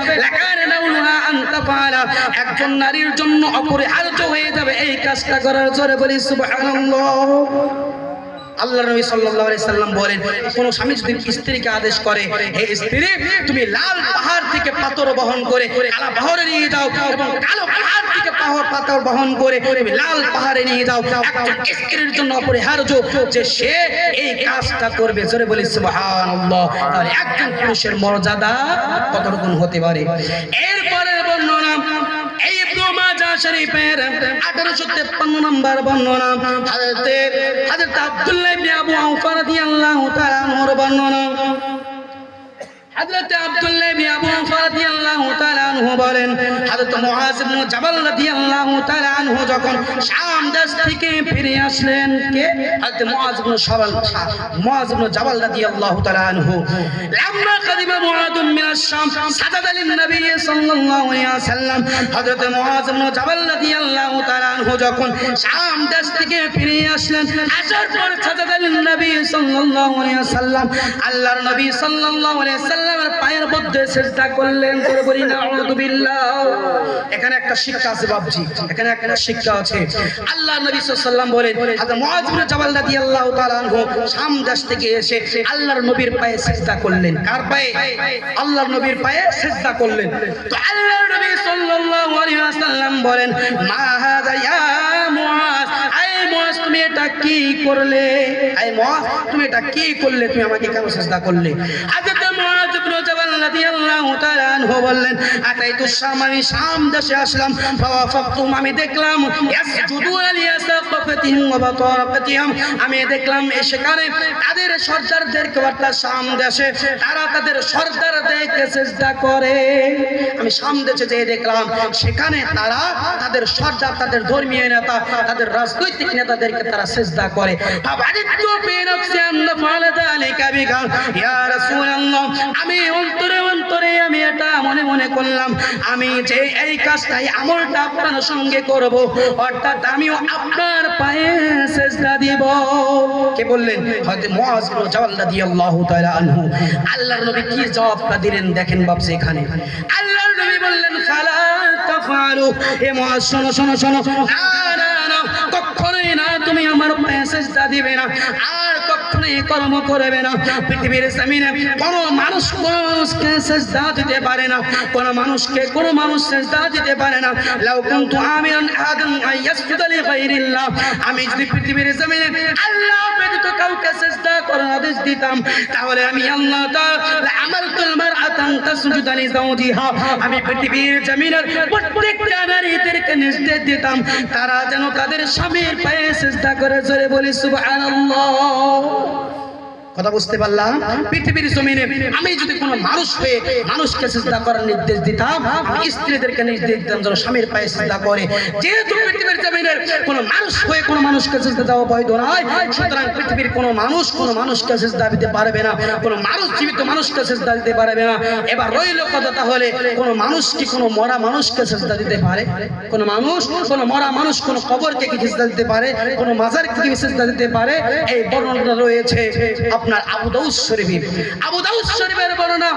একজন নারীর জন্য অপরিহার্য হয়ে যাবে এই কাজটা করার। জোরে বলি সুবহানাল্লাহ। আল্লাহ নবী সাল্লাল্লাহু আলাইহি সাল্লাম বলেন, কোন স্বামী যদি স্ত্রীকে আদেশ করে, হে স্ত্রী তুমি লাল পাহাড় থেকে পাথর বহন করে কালো পাহাড়ে নিয়ে যাও, এবং কালো পাহাড় থেকে পাথর বহন করে তুমি লাল পাহাড়ে নিয়ে যাও, একজন স্ত্রীর জন্য অপরিহার্য যে সে এই কাজটা করবে। জোরে বলি সুবহানাল্লাহ। তাহলে একজন পুরুষের মর্যাদা কতটুকু হতে পারে। এরপরে বর্ণনা এই ইবনে মাজাহ শরীফের 1853 নম্বর বর্ণনা, হযরত আব্দুল্লাহ ইবনে আবু আওফা রাদিয়াল্লাহু তাআলা আনহুর বর্ণনা। হযরত আব্দুল্লাহ ইবনে আবু আওফা রাদিয়াল্লাহু তাআলা আনহু বলেন, হযরত মুআজ ইবনে জাবাল রাদিয়াল্লাহু তাআলা আনহু যখন শাম দেশ থেকে ফিরে আসলেন, কে? হযরত মুআজ ইবনে জাবাল রাদিয়াল্লাহু তাআলা আনহু। লাম্মা কাদিমা মুআদ মিনাশ শাম সাজাদা লিন-নবী সাল্লাল্লাহু আলাইহি ওয়াসাল্লাম। হযরত মুআজ ইবনে জাবাল রাদিয়াল্লাহু তাআলা আনহু যখন শাম দেশ থেকে ফিরে আসলেন, আসার পর সাজাদা লিন-নবী সাল্লাল্লাহু আলাইহি ওয়াসাল্লাম, আল্লাহর নবী সাল্লাল্লাহু আলাইহি ওয়াসাল্লাম পায়ের মধ্যে সিজদা করলেন। করে বলি নাউযুবিল্লাহ। এখানে একটা শিক্ষা আছে বাবজি, এখানে একটা শিক্ষা আছে। আল্লাহ নবী সাল্লাল্লাহু আলাইহি ওয়াসাল্লাম বলেন, হযরত মুআজ ইবনে জাবাল রাদিয়াল্লাহু তাআলা আনহু শাম দেশ থেকে এসে আল্লাহর নবীর পায়ে সিজদা করলেন। কার পায়ে? আল্লাহর নবীর পায়ে সিজদা করলেন। তো আল্লাহর নবী সাল্লাল্লাহু আলাইহি ওয়াসাল্লাম বলেন, মা হাযা ইয়া মুআজ, আই মুআজ তুমি এটা কি করলে? আই মুআজ তুমি এটা কি করলে? তুমি আমাকে কেন সিজদা করলে? হযরত মুআজ ইবনে জাবাল রাদিয়াল্লাহু তাআলা আনহু বললেন, আতাইতু শাম, আমি শাম দেশে আসলাম, ফাওয়াফাকতুম, আমি দেখলাম ইয়াসজুদুনা লিয়াসাকাতিহিম ওয়া বাতারাকাতিহিম, আমি দেখলাম সেখানে তাদের সর্দারদেরকে, অর্থাৎ শাম দেশে তারা তাদের সর্দারদেরকে সিজদা করে। আমি শাম দেশে যেয়ে দেখলাম সেখানে তারা তাদের সর্দার, তাদের ধর্মীয় নেতা, তাদের রাজনৈতিক নেতাদেরকে তারা সিজদা করে। ফাবাদিতু ফি নাফসি আন্না ফাআলা যালিকা বিকা ইয়া রাসূলুল্লাহ, আমি অন্তরে অন্তরে আমি এটা মনে মনে করলাম, আমি যে এই কাজটাই আমলটা আপনার সঙ্গে করব, অর্থাৎ আমিও আপনার পায়ে সিজদা দিব। কে বললেন? হযরত মুআজ ইবনে জাবাল রাদিয়াল্লাহু তাআলা আনহু। আল্লাহর নবী কি জবাবটা দিলেন দেখেন বাবজি এখানে। আল্লাহর নবী বললেন, ফালা তাফআলু, হে মুআজ শোনো শোনো শোনো, না না কখনোই না, তুমি আমার পায়ে সিজদা দিবে না, আর কখনোই কর্ম করবে না। পৃথিবীর জমিনে কোনো মানুষকে সিজদা দিতে পারে না, কোনো মানুষ সিজদা দিতে পারে না। লাউ কুনতু আমিরান আহাদান আইয়াসজুদা লিগাইরিল্লাহ, আমি যদি পৃথিবীর জমিনে আল্লাহ ব্যতীত কাউকে সিজদা করার আদেশ দিতাম, তাহলে আমি আল্লাহ তাআলা আমালতুল মারআতান তাসজুদা লিজাওজিহা, আমি পৃথিবীর জমিনের প্রত্যেকটা নারীদেরকে নির্দেশ দিতাম তারা যেন তাদের স্বামীর পায়ে সিজদা করে। জোরে বলি সুবহানাল্লাহ। কথা বুঝতে পারলাম? পৃথিবীর জমিনে আমি যদি কোনো মানুষ হয়ে মানুষকে সিজদা করার নির্দেশ দিতাম, স্ত্রীদেরকে নির্দেশ দিতাম যেন স্বামীর পায়ে সিজদা করে। যেহেতু পৃথিবীর জমিনের কোনো মানুষ হয়ে কোনো মানুষকে সিজদা দেওয়া বৈধ নয়, সুতরাং পৃথিবীর কোনো মানুষকে সিজদা দিতে পারবে না, কোনো মানুষ জীবিত মানুষকে সিজদা দিতে পারবে না। এবার রইল কথা, তাহলে কোনো মানুষ কি কোনো মরা মানুষকে সিজদা দিতে পারে? কোনো মানুষ, কোনো মরা মানুষ কোনো কবরকে কি সিজদা দিতে পারে? কোনো মাজারকে কি সিজদা দিতে পারে? এই বর্ণনা রয়েছে আপনার আবু দাউদ শরীফের বর্ণনা।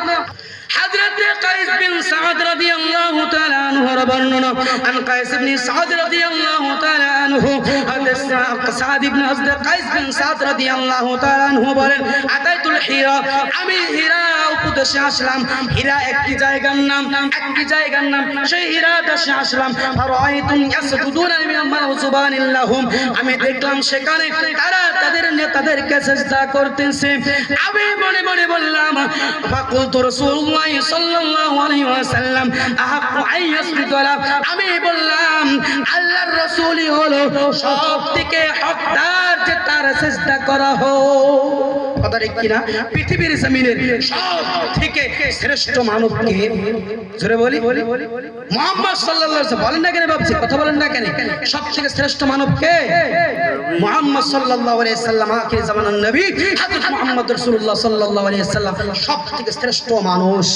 حضرت قيس بن سعد رضي الله تعالى عنه বর্ণনা, عن قيس بن سعد رضي الله تعالى عنه, سعد بن قيس بن سعد رضي الله تعالى عنه বলেন, আতাইতুল হিরা, আমি হিরা উপদেশে আসলাম। হিরা একটি জায়গার নাম, সেই হিরা দেশে আসলাম। ফারাআইতুম ইয়াসজুদুনা লিমাওযুবানিল্লাহুম, আমি দেখলাম সেখানে তারা তাদের নেতাদেরকে সিজদা করতেছে। আমি মনে মনে বললাম, ফাকুলতু রাসূলুল্লাহ সাল্লাল্লাহু আলাইহি ওয়াসাল্লাম আহাক্কু আন ইয়াসজুদা, আমি বললাম আল্লাহর রাসূলই হলো সবথেকে হকদার যে তার সিজদা করা হোক। কথা ঠিক কিনা? পৃথিবীর জমিনের সবথেকে শ্রেষ্ঠ মানব কে? জোরে বলি মুহাম্মদ সাল্লাল্লাহু আলাইহি ওয়াসাল্লাম। বলেন না কেন বাবজি? কথা বলেন না কেন? সবথেকে শ্রেষ্ঠ মানব কে? মুহাম্মদ সাল্লাল্লাহু আলাইহি ওয়াসাল্লাম, আখির জামানার নবী হযরত মুহাম্মদ রাসূলুল্লাহ সাল্লাল্লাহু আলাইহি ওয়াসাল্লাম সবথেকে শ্রেষ্ঠ মানুষ।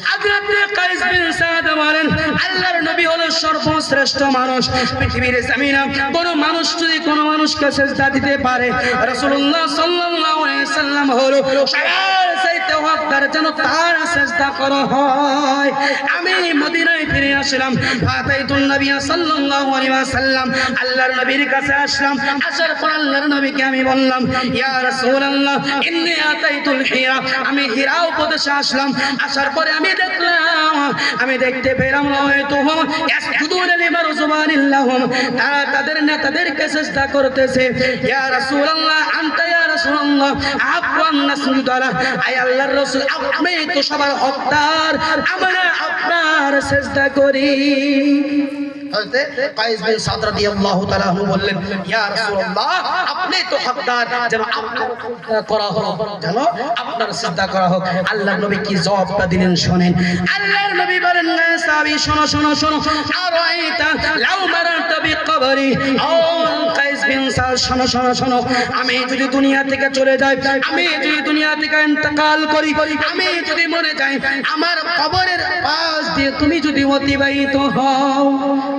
হযরত কাইস বিন সাদ বলেন, আল্লাহর নবী হলো সর্বশ্রেষ্ঠ মানুষ। পৃথিবীর জমিনে কোন মানুষ যদি কোন মানুষকে সিজদা দিতে পারে, রাসূলুল্লাহ সাল্লাল্লাহু আলাইহি ওয়াসাল্লাম হলো সবার চাইতে চাইতে হকদার যেন তার সিজদা করা হয়। আমি মদিনায় ফিরে আসলাম, ফাতাইতুন নবী সাল্লাল্লাহু আলাইহি ওয়াসাল্লাম, আল্লাহর নবীর কাছে আসলাম। আসার পর আল্লাহর নবীকে আমি বললাম, ইয়া রাসূলুল্লাহ ইন্নী আতাইতুল হিরা, আমি হিরা উপদেশে আসলাম। আসার পরে আমি দেখলাম, আমি দেখতে পেলাম রাআইতুহুম ইয়াসজুদুনা লিমারজুবানিল্লাহুম, তারা তাদের নেতাদেরকে সিজদা করতেছে। ইয়া রাসূলুল্লাহ আনতা ইয়া রাসূলুল্লাহ আফওয়ান নাসজুদু আলা, আয় আল্লাহর রাসূল আপনি তো সবার হকদার, আমরা আপনার সিজদা করি। হযরত কায়েস বিন সাদ রাদিয়াল্লাহু তাআলা আনহু বললেন, ইয়া রাসূলুল্লাহ আপনি তো হকদার, যেন আপনার সিজদা করা হোক, যেন আপনার সিজদা করা হোক। আল্লাহর নবী কি জবাবটা দিলেন শুনেন। আল্লাহর নবী বলেন, সাহাবী শোনো শোনো শোনো, আরাইতা লাউ মারাতা বিকবরি, ও কায়েস বিন সাদ শোনো শোনো শোনো, আমি যদি দুনিয়া থেকে চলে যাই, আমি যদি দুনিয়া থেকে ইন্তেকাল করি, আমি যদি মরে যাই, আমার কবরের পাশ দিয়ে তুমি যদি অতিবাহিত হও।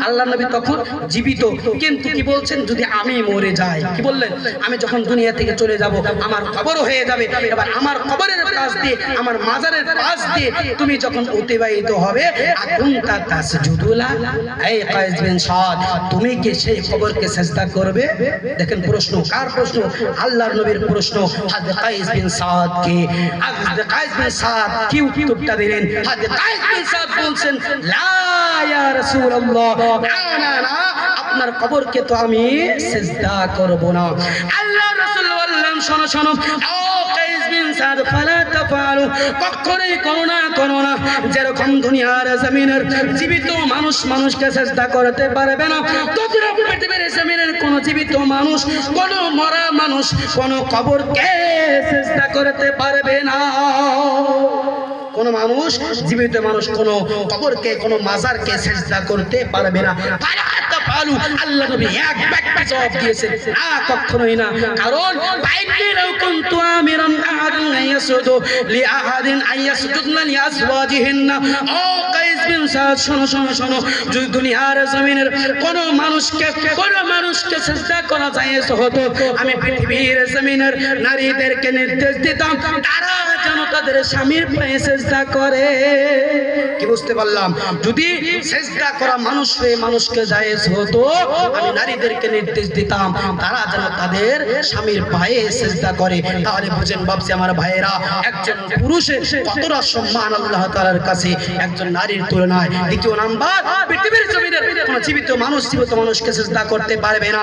আল্লাহ নবী তখন জীবিত, কিন্তু কি বলছেন, যদি আমি মরে যাই, কি বললেন, আমি যখন দুনিয়া থেকে চলে যাব আমার কবর হয়ে যাবে, এবার আমার কবরের পাশ দিয়ে, আমার মাজারের পাশ দিয়ে তুমি যখন অতিবাহিত হবে, আকুনতা তাসজুদুলা, এই কায়েস বিন সাদ তুমি কি সেই কবরকে সিজদা করবে? দেখেন প্রশ্ন, কার প্রশ্ন? আল্লাহর নবীর প্রশ্ন। হযরত কায়েস বিন সাদ কে, হযরত কায়েস বিন সাদ কি উত্তরটা দিলেন? হযরত কায়েস বিন সাদ বলছেন, লা ইয়া রাসূলুল্লাহ, না না, আপনার কবরকে তো আমি সিজদা করব না। আল্লাহর রাসূল বললেন, শোনো শোনো, ও কায়েস বিন সাদ ফালা তাফআলু, কখনোই করো না, করো না। যেরকম দুনিয়ার জমিনের জীবিত মানুষ মানুষকে সিজদা করতে পারবে না, ততটা পৃথিবীর জমিনের কোন জীবিত মানুষ, কোন মরা মানুষ কোন কবরকে সিজদা করতে পারবে না। কোন মানুষ, জীবিত মানুষ কোন কবরকে, কোন মাজারকে সিজদা করতে পারবে না। আল্লাহ নবী এক বাক্যে জবাব দিয়েছেন, না কখনোই না। কারণ বাইনাও কুনতু আমিরান আহাদিন ইয়াসুদু লিআহাদিন আইয়াসজুদনা লিআজওয়াজিহিন্না, ও কায়েস বিন সাদ শোনো শোনো শোনো, যদি দুনিয়ার জমিনের কোন মানুষকে সিজদা করা জায়েজ হতো, আমি পৃথিবীর জমিনের নারীদেরকে নির্দেশ দিতাম তারা যেন তাদের স্বামীর পায়ে সিজদা করে। কি বুঝতে পারলাম? যদি সিজদা করা মানুষ হয়ে মানুষকে জায়েজ হতো, আমি নারীদেরকে নির্দেশ দিতাম তারা যেন তাদের স্বামীর পায়ে সিজদা করে। তাহলে বুঝেন বাপসি আমার ভাইয়েরা, একজন পুরুষের কতটা সম্মান আল্লাহ তাআলার কাছে একজন নারীর তুলনায়। দ্বিতীয় নাম্বার, পৃথিবীর জমিনের কোন জীবিত মানুষকে সিজদা করতে পারবে না।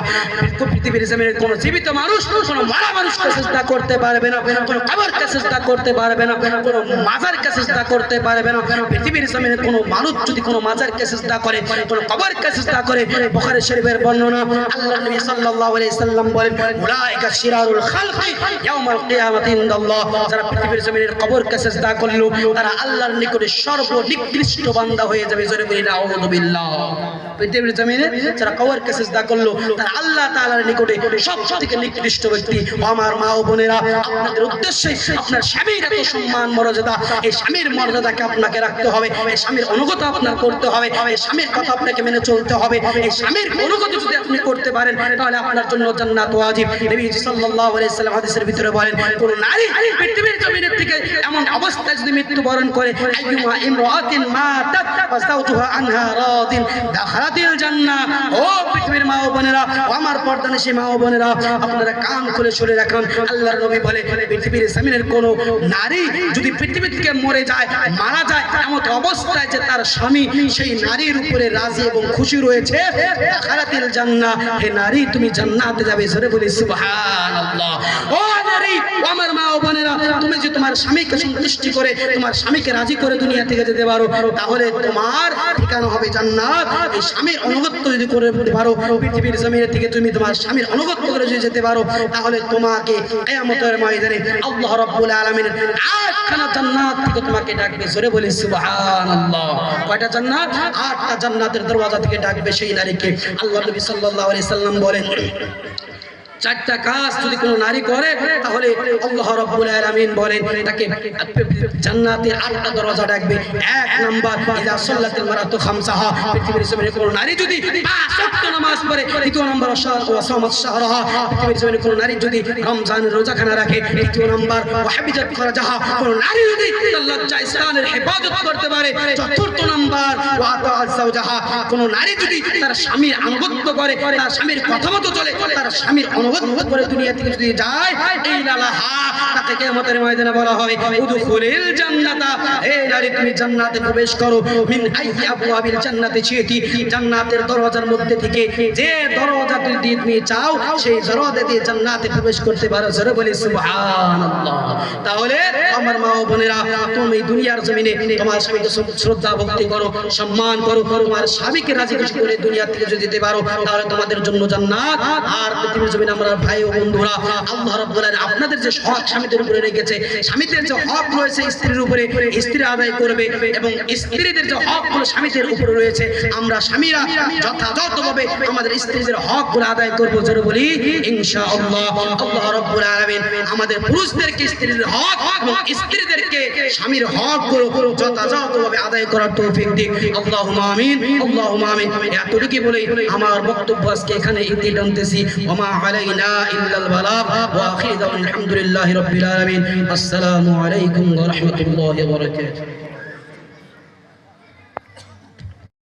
পৃথিবীর জমিনের কোন জীবিত মানুষ কোন মারা মানুষকে সিজদা করতে পারবে না, কোন কবরকে সিজদা করতে পারবে না, কোন মাজারকে সিজদা করতে পারবে না। পৃথিবীর জমিনে কোন মানুষ যদি কোন মাজারকে সিজদা করে, কোন কবরকে সিজদা করে, বুখারী শরীফের বর্ণনা, আল্লাহর নবী সাল্লাল্লাহু আলাইহি সাল্লাম বলেন, উলাইকা শিরারুল খালকি ইয়াউমাল কিয়ামাতি ইনদাল্লাহ, যারা পৃথিবীর জমিনের কবরকে সিজদা করলো তারা আল্লাহর নিকটে সর্বনিকৃষ্ট বান্দা হয়ে যাবে। জোরে বলি আউযু বিল্লাহ। পৃথিবীর জমিনে যারা কবরকে সিজদা করলো তারা আল্লাহ তাআলার নিকটে সবথেকে নিকৃষ্ট ব্যক্তি। আমার মা ও বোনেরা, আপনাদের উদ্দেশ্যে আপনার স্বামীর এত সম্মান মর্যাদা, এই স্বামীর মর্যাদাকে আপনাকে রাখতে হবে, এই স্বামীর অনুগত আপনার করতে হবে, এই স্বামীর কথা আপনাকে মেনে চলতে হবে। এই স্বামীর অনুগত যদি আপনি করতে পারেন তাহলে আপনার জন্য জান্নাত ওয়াজিব। নবী সাল্লাল্লাহু আলাইহি সাল্লাম হাদিসের ভিতরে বলেন, কোন নারী পৃথিবীর জমিনের থেকে এমন অবস্থায় যদি মৃত্যুবরণ করে, আইয়ুমা ইমরাতিন মাতাত ফাসাউজুহা আনহা রাদিন দাখালাতিল জান্নাহ। ও পৃথিবীর মা ও বোনেরা, আমার পর্দানিশী মা ও বোনেরা, আপনারা কান খুলে শুনে রাখুন। আল্লাহর নবী বলে, পৃথিবীর জমিনের কোন নারী যদি পৃথিবী থেকে মরে যায়, মারা যায়, এমন অবস্থায় যে তার স্বামী সেই নারীর উপরে রাজি এবং খুশি রয়েছে, দাখালাতিল জান্নাহ, হে নারী তুমি জান্নাতে যাবে। জোরে বলি সুবহানাল্লাহ। ও নারী, ও আমার মা ও বোনেরা, তুমি যে তোমার স্বামীকে সন্তুষ্টি করে, তোমার স্বামীকে রাজি করে দুনিয়া থেকে যেতে পারো, তাহলে তোমার ঠিকানা হবে জান্নাত। এই স্বামীর অনুগত্য যদি করে পারো, পৃথিবীর জমিনের থেকে তুমি তোমার স্বামীর অনুগত্য করে যদি যেতে পারো, তাহলে তোমাকে কিয়ামতের ময়দানে আল্লাহ রাব্বুল আলামিন আটখানা জান্নাত থেকে তোমাকে ডাকবে। জোরে বলি সুবহানাল্লাহ। কয়টা জান্নাত? 8টা জান্নাতের দরওয়াজা থেকে ডাকবে সেই নারীকে। আল্লাহ নবী সাল্লাল্লাহু আলাইহি সাল্লাম বলেন, চারটা কাজ যদি কোনো নারী করে তাহলে আল্লাহ রাব্বুল আলামিন বলেন তাকে জান্নাতের 8টা দরজা ডাকবে। এক নাম্বার, ইযা সাল্লাতিল মারাতু খামসাহা, পৃথিবীর জমিনে কোনো নারী যদি 5 ওয়াক্ত নামাজ পড়ে। দ্বিতীয় নাম্বার, ওয়াসামাত শাহরাহা, পৃথিবীর জমিনে কোনো নারী যদি রমজানের রোজাখানা রাখে। তৃতীয় নাম্বার, ওয়াহাবিজাত ফারাজাহা, কোনো নারী যদি আল্লাহ জাইসানের হেফাজত করতে পারে। চতুর্থ নাম্বার, ওয়াতাআত যাওজাহা, কোনো নারী যদি তার স্বামীর আনুগত্য করে, তার স্বামীর কথা মতো চলে, তার স্বামীর অনুগত্য করে দুনিয়া থেকে যদি যায়, এই লালাহা, তাকে কিয়ামতের ময়দানে বলা হবে উদখুলিল জান্নাতা, হে নারী তুমি জান্নাতে প্রবেশ করো। মিন আইয়ি আবওয়াবিল জান্নাতি শিতি, জান্নাতের দরজার মধ্যে থেকে যে দরজা দিয়ে তুমি চাও সেই দরজা দিয়ে জান্নাতে প্রবেশ করতে পারো। জোরে বলি সুবহানাল্লাহ। তাহলে আমার মা ও বোনেরা, তুমি দুনিয়ার জমিনে তোমার স্বামীকে শ্রদ্ধা ভক্তি করো, সম্মান করো, তোমার স্বামীকে রাজি খুশি করে দুনিয়া থেকে যদি যেতে পারো তাহলে তোমাদের জন্য জান্নাত। আর পৃথিবীর জমিনে আমরা ভাই ও বন্ধুরা, আল্লাহ রাব্বুল আলামিন আপনাদের যে হক স্বামীদের উপরে রেখেছে, স্বামীদের যে হক রয়েছে স্ত্রীর উপরে, স্ত্রী আদায় করবে, এবং স্ত্রীদের যে হক গুলো স্বামীদের উপরে রয়েছে, আমরা স্বামীরা যথাযথভাবে আমাদের স্ত্রীদের হক গুলো আদায় করবো। জোরে বলি ইনশাআল্লাহ। আল্লাহ রাব্বুল আলামিন আমাদের পুরুষদেরকে স্ত্রীদের হক এবং স্ত্রীদেরকে স্বামীর হক গুলো যথাযথভাবে আদায় করার তৌফিক দিক। আল্লাহুম্মা আমিন, আল্লাহুম্মা আমিন। এতটুকু বলে আমার বক্তব্য আজকে এখানে ইতি টানতেছি। ওমা আলাইনা ইল্লাল বালাগ, ওয়া আখিরু আলহামদুলিল্লাহি রাব্বিল আলামিন। আসসালামু আলাইকুম ওয়া রাহমাতুল্লাহি ওয়া বারাকাতুহু।